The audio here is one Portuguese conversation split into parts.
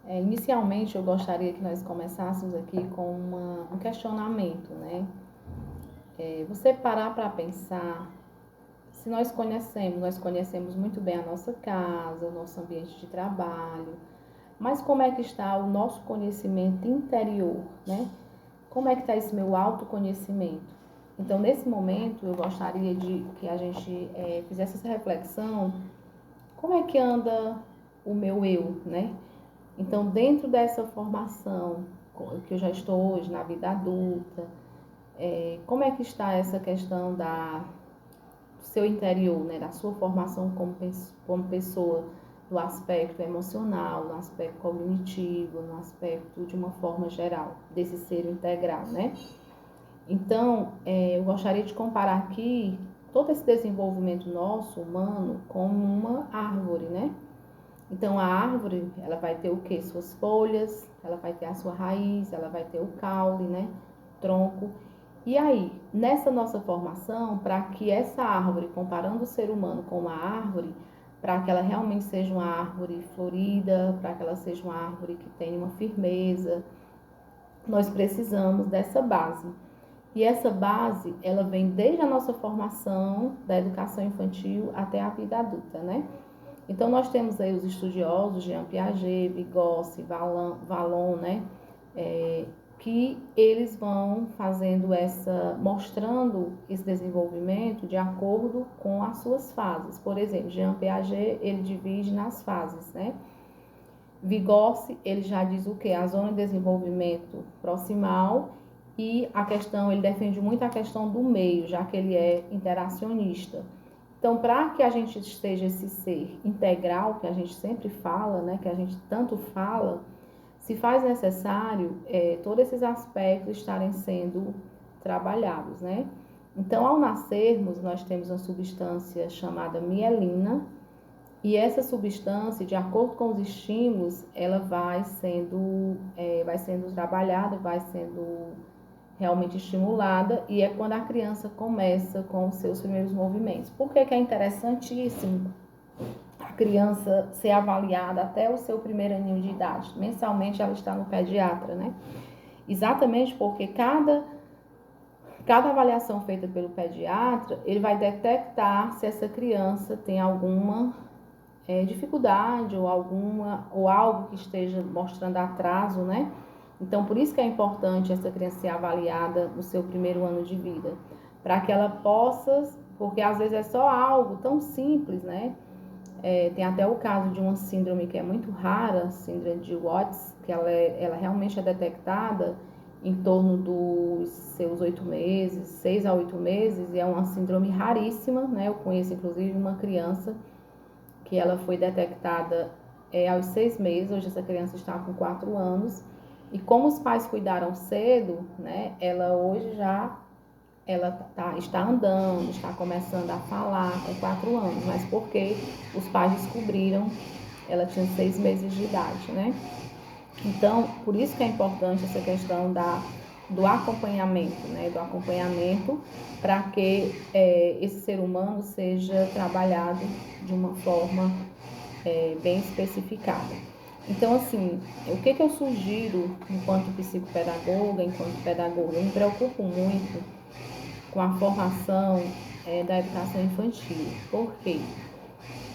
Inicialmente, eu gostaria que nós começássemos aqui com um questionamento, né? Você parar para pensar, se nós conhecemos muito bem a nossa casa, o nosso ambiente de trabalho, mas como é que está o nosso conhecimento interior, né? Como é que está esse meu autoconhecimento? Então, nesse momento, eu gostaria de que a gente fizesse essa reflexão, como é que anda o meu eu, né? Então, dentro dessa formação que eu já estou hoje na vida adulta, como é que está essa questão do seu interior, né? Da sua formação como pessoa, no aspecto emocional, no aspecto cognitivo, no aspecto de uma forma geral, desse ser integral, né? Então, eu gostaria de comparar aqui todo esse desenvolvimento nosso, humano, como uma árvore, né? Então, a árvore, ela vai ter o quê? Suas folhas, ela vai ter a sua raiz, ela vai ter o caule, né? Tronco. E aí, nessa nossa formação, para que essa árvore, comparando o ser humano com uma árvore, para que ela realmente seja uma árvore florida, para que ela seja uma árvore que tenha uma firmeza, nós precisamos dessa base. E essa base, ela vem desde a nossa formação, da educação infantil até a vida adulta, né? Então, nós temos aí os estudiosos, Jean Piaget, Vygotsky, Vallon, né? Que eles vão mostrando esse desenvolvimento de acordo com as suas fases. Por exemplo, Jean Piaget, ele divide nas fases, né? Vygotsky, ele já diz o quê? A zona de desenvolvimento proximal, e ele defende muito a questão do meio, já que ele é interacionista. Então, para que a gente esteja esse ser integral, que a gente sempre fala, né, que a gente tanto fala, se faz necessário todos esses aspectos estarem sendo trabalhados, né? Então, ao nascermos, nós temos uma substância chamada mielina, e essa substância, de acordo com os estímulos, ela vai sendo trabalhada, vai sendo realmente estimulada, e é quando a criança começa com os seus primeiros movimentos. Por que é interessantíssimo a criança ser avaliada até o seu primeiro aninho de idade? Mensalmente ela está no pediatra, né? Exatamente porque cada avaliação feita pelo pediatra, ele vai detectar se essa criança tem alguma dificuldade ou algo que esteja mostrando atraso, né? Então, por isso que é importante essa criança ser avaliada no seu primeiro ano de vida, para que ela possa, porque às vezes é só algo tão simples, né? Tem até o caso de uma síndrome que é muito rara, síndrome de Watts, que ela realmente é detectada em torno dos seus 8 meses, 6 a 8 meses, e é uma síndrome raríssima, né? Eu conheço, inclusive, uma criança que ela foi detectada aos 6 meses, hoje essa criança está com 4 anos, e como os pais cuidaram cedo, né, ela hoje está andando, está começando a falar com 4 anos, mas porque os pais descobriram, ela tinha 6 meses de idade, né? Então, por isso que é importante essa questão do acompanhamento, né? Do acompanhamento para que esse ser humano seja trabalhado de uma forma bem especificada. Então, assim, o que eu sugiro enquanto psicopedagoga, enquanto pedagoga? Eu me preocupo muito com a formação da educação infantil. Por quê?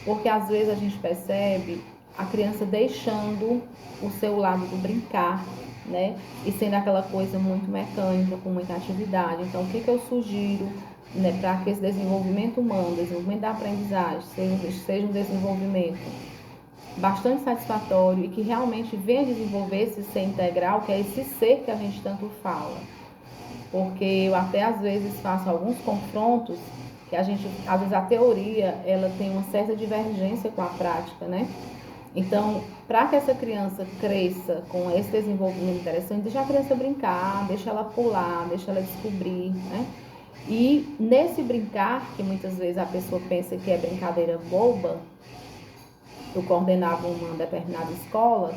Porque às vezes a gente percebe a criança deixando o seu lado do brincar, né? E sendo aquela coisa muito mecânica, com muita atividade. Então, o que eu sugiro, né, para que esse desenvolvimento humano, desenvolvimento da aprendizagem, seja um desenvolvimento bastante satisfatório e que realmente venha desenvolver esse ser integral, que é esse ser que a gente tanto fala. Porque eu até às vezes faço alguns confrontos que às vezes a teoria, ela tem uma certa divergência com a prática, né? Então, para que essa criança cresça com esse desenvolvimento interessante, deixa a criança brincar, deixa ela pular, deixa ela descobrir, né? E nesse brincar, que muitas vezes a pessoa pensa que é brincadeira boba, eu coordenava uma determinada escola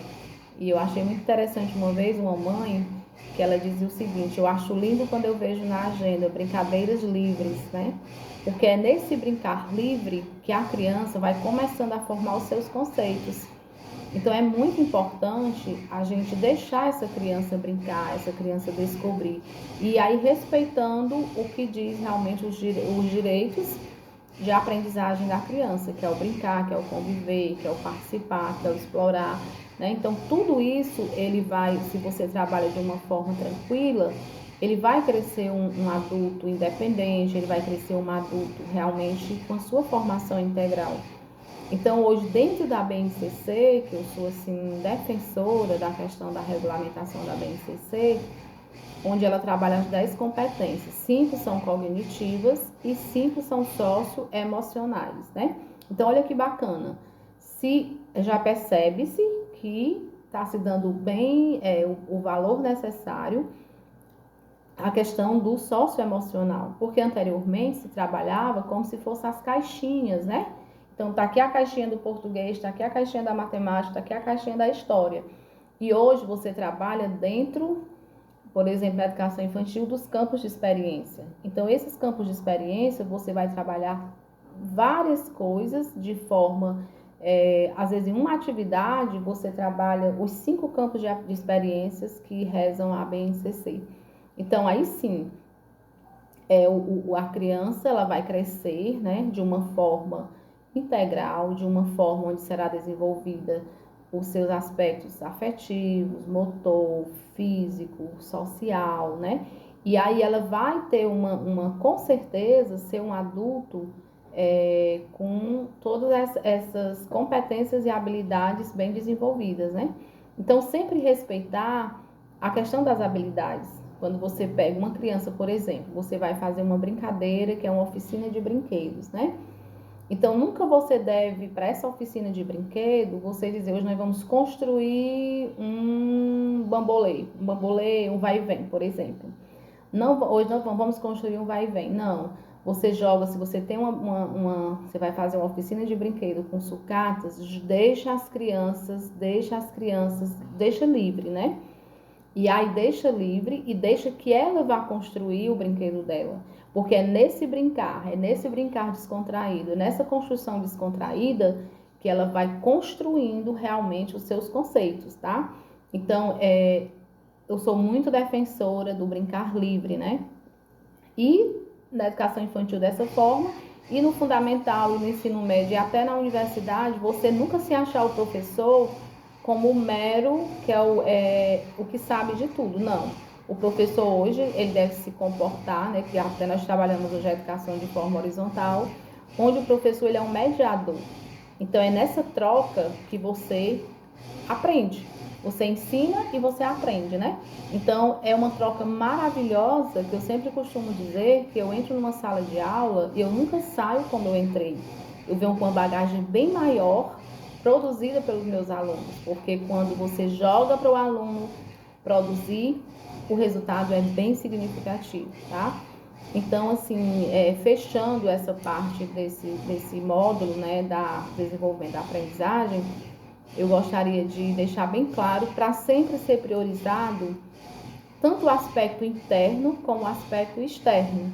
e eu achei muito interessante uma vez uma mãe que ela dizia o seguinte: eu acho lindo quando eu vejo na agenda brincadeiras livres, né? Porque é nesse brincar livre que a criança vai começando a formar os seus conceitos. Então é muito importante a gente deixar essa criança brincar, essa criança descobrir. E aí respeitando o que diz realmente os direitos de aprendizagem da criança, que é o brincar, que é o conviver, que é o participar, que é o explorar, né? Então tudo isso ele vai, se você trabalha de uma forma tranquila, ele vai crescer um adulto independente, ele vai crescer um adulto realmente com a sua formação integral. Então, hoje, dentro da BNCC, que eu sou, assim, defensora da questão da regulamentação da BNCC, onde ela trabalha as 10 competências, 5 são cognitivas e 5 são socioemocionais, né? Então, olha que bacana. Se já percebe-se que está se dando bem o valor necessário à questão do socioemocional, porque anteriormente se trabalhava como se fossem as caixinhas, né? Então, tá aqui a caixinha do português, tá aqui a caixinha da matemática, tá aqui a caixinha da história. E hoje você trabalha dentro, por exemplo, da educação infantil, dos campos de experiência. Então, esses campos de experiência, você vai trabalhar várias coisas de forma... às vezes, em uma atividade, você trabalha os 5 campos de experiências que rezam a BNCC. Então, aí sim, a criança ela vai crescer, né, de uma forma integral, de uma forma onde será desenvolvida os seus aspectos afetivos, motor, físico, social, né? E aí ela vai ter com certeza, ser um adulto com todas essas competências e habilidades bem desenvolvidas, né? Então, sempre respeitar a questão das habilidades. Quando você pega uma criança, por exemplo, você vai fazer uma brincadeira que é uma oficina de brinquedos, né? Então, nunca você deve, para essa oficina de brinquedo, você dizer, hoje nós vamos construir um bambolê, um vai e vem, por exemplo. Não, hoje nós vamos construir um vai e vem. Não. Você joga, se você tem você vai fazer uma oficina de brinquedo com sucatas, deixa livre, né? E aí deixa livre e deixa que ela vá construir o brinquedo dela. Porque é nesse brincar descontraído, nessa construção descontraída, que ela vai construindo realmente os seus conceitos, tá? Então, eu sou muito defensora do brincar livre, né? E na educação infantil dessa forma, e no fundamental e no ensino médio e até na universidade, você nunca se achar o professor como o mero, que é o que sabe de tudo. Não. O professor hoje, ele deve se comportar, né, que até nós trabalhamos hoje a educação de forma horizontal, onde o professor ele é um mediador. Então, é nessa troca que você aprende. Você ensina e você aprende, né? Então, é uma troca maravilhosa que eu sempre costumo dizer que eu entro numa sala de aula e eu nunca saio como eu entrei. Eu venho com uma bagagem bem maior produzida pelos meus alunos, porque quando você joga para o aluno produzir, o resultado é bem significativo, tá? Então, assim, fechando essa parte desse módulo, né, da desenvolvimento da aprendizagem, eu gostaria de deixar bem claro para sempre ser priorizado tanto o aspecto interno como o aspecto externo,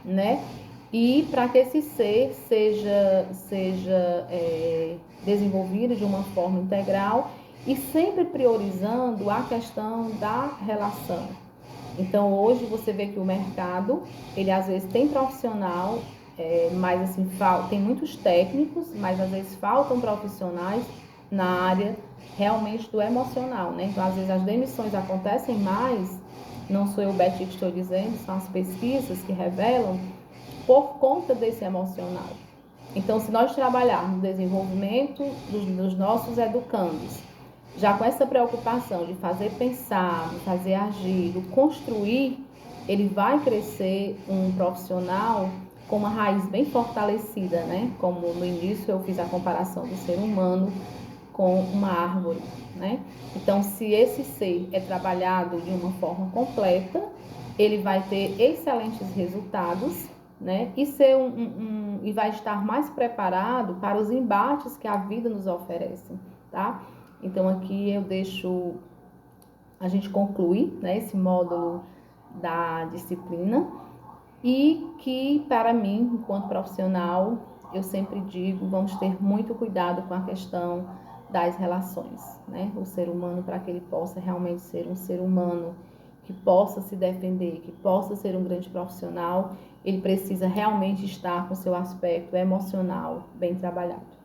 né? E para que esse ser seja desenvolvido de uma forma integral e sempre priorizando a questão da relação. Então, hoje você vê que o mercado, ele às vezes tem profissional, mas assim, tem muitos técnicos, mas às vezes faltam profissionais na área realmente do emocional, né? Então, às vezes as demissões acontecem mais, não sou eu, Betty, que estou dizendo, são as pesquisas que revelam, por conta desse emocional. Então, se nós trabalharmos no desenvolvimento dos nossos educandos, já com essa preocupação de fazer pensar, de fazer agir, de construir, ele vai crescer um profissional com uma raiz bem fortalecida, né? Como no início eu fiz a comparação do ser humano com uma árvore, né? Então, se esse ser é trabalhado de uma forma completa, ele vai ter excelentes resultados, né? E vai estar mais preparado para os embates que a vida nos oferece, tá? Então, aqui eu deixo, a gente conclui, né, esse módulo da disciplina e que, para mim, enquanto profissional, eu sempre digo, vamos ter muito cuidado com a questão das relações, né? O ser humano, para que ele possa realmente ser um ser humano que possa se defender, que possa ser um grande profissional, ele precisa realmente estar com seu aspecto emocional bem trabalhado.